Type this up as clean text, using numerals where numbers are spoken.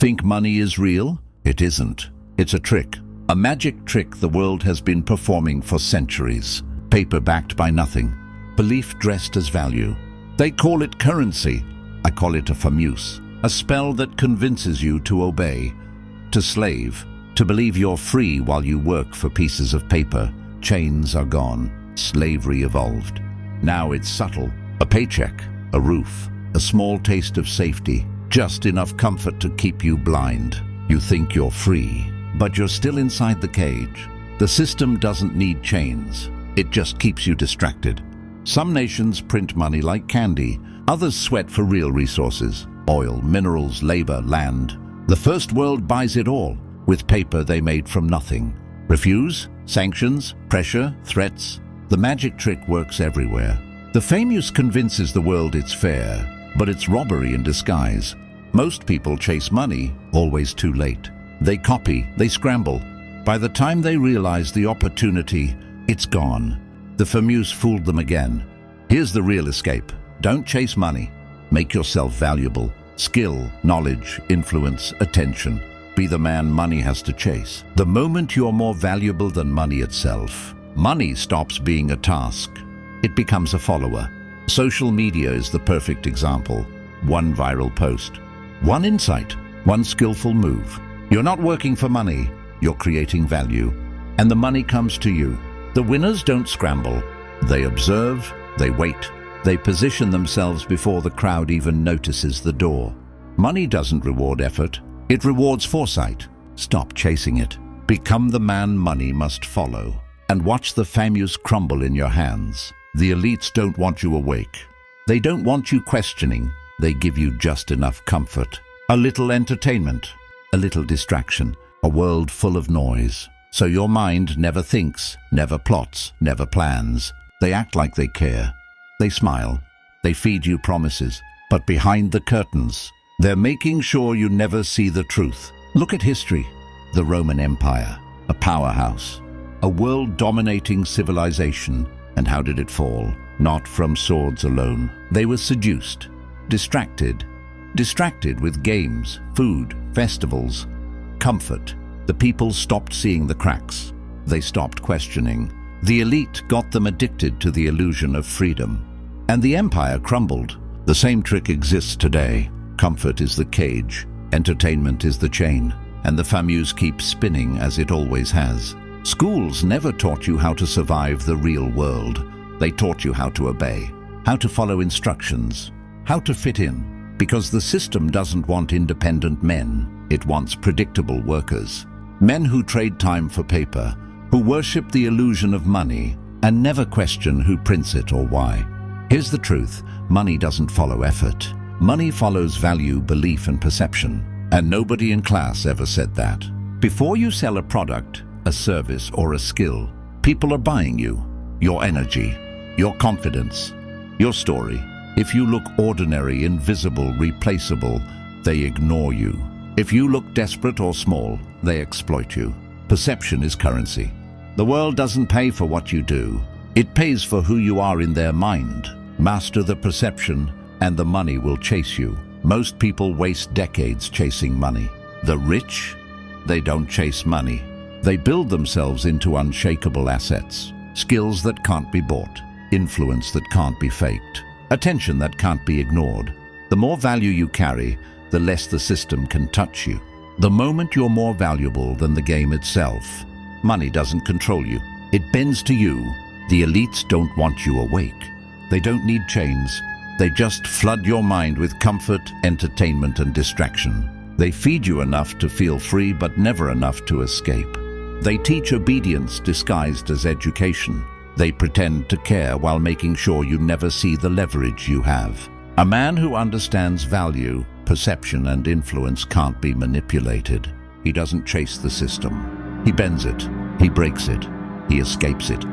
Think money is real? It isn't. It's a trick. A magic trick the world has been performing for centuries. Paper backed by nothing. Belief dressed as value. They call it currency. I call it a famuse. A spell that convinces you to obey, to slave, to believe you're free while you work for pieces of paper. Chains are gone. Slavery evolved. Now it's subtle. A paycheck, a roof, a small taste of safety, just enough comfort to keep you blind. You think you're free, but you're still inside the cage. The system doesn't need chains. It just keeps you distracted. Some nations print money like candy. Others sweat for real resources. Oil, minerals, labor, land. The first world buys it all, with paper they made from nothing. Refuse? Sanctions? Pressure? Threats? The magic trick works everywhere. The famous convinces the world it's fair, but it's robbery in disguise. Most people chase money, always too late. They copy, they scramble. By the time they realize the opportunity, it's gone. The famous fooled them again. Here's the real escape. Don't chase money. Make yourself valuable. Skill, knowledge, influence, attention. Be the man money has to chase. The moment you're more valuable than money itself, money stops being a task. It becomes a follower. Social media is the perfect example. One viral post, one insight, one skillful move. You're not working for money, you're creating value. And the money comes to you. The winners don't scramble. They observe, they wait. They position themselves before the crowd even notices the door. Money doesn't reward effort, it rewards foresight. Stop chasing it. Become the man money must follow. And watch the famous crumble in your hands. The elites don't want you awake. They don't want you questioning. They give you just enough comfort. A little entertainment, a little distraction, a world full of noise. So your mind never thinks, never plots, never plans. They act like they care. They smile. They feed you promises. But behind the curtains, they're making sure you never see the truth. Look at history. The Roman Empire, a powerhouse, a world-dominating civilization. And how did it fall? Not from swords alone. They were seduced, distracted with games, food, festivals, comfort. The people stopped seeing the cracks. They stopped questioning. The elite got them addicted to the illusion of freedom. And the empire crumbled. The same trick exists today. Comfort is the cage, entertainment is the chain, and the famuse keeps spinning as it always has. Schools never taught you how to survive the real world. They taught you how to obey, how to follow instructions, how to fit in. Because the system doesn't want independent men, it wants predictable workers. Men who trade time for paper, who worship the illusion of money, and never question who prints it or why. Here's the truth, money doesn't follow effort. Money follows value, belief, and perception. And nobody in class ever said that. Before you sell a product, a service, or a skill, people are buying you, your energy, your confidence, your story. If you look ordinary, invisible, replaceable, they ignore you. If you look desperate or small, they exploit you. Perception is currency. The world doesn't pay for what you do. It pays for who you are in their mind. Master the perception, and the money will chase you. Most people waste decades chasing money. The rich, they don't chase money. They build themselves into unshakable assets. Skills that can't be bought. Influence that can't be faked. Attention that can't be ignored. The more value you carry, the less the system can touch you. The moment you're more valuable than the game itself, money doesn't control you. It bends to you. The elites don't want you awake. They don't need chains. They just flood your mind with comfort, entertainment, and distraction. They feed you enough to feel free, but never enough to escape. They teach obedience disguised as education. They pretend to care while making sure you never see the leverage you have. A man who understands value, perception, and influence can't be manipulated. He doesn't chase the system. He bends it. He breaks it. He escapes it.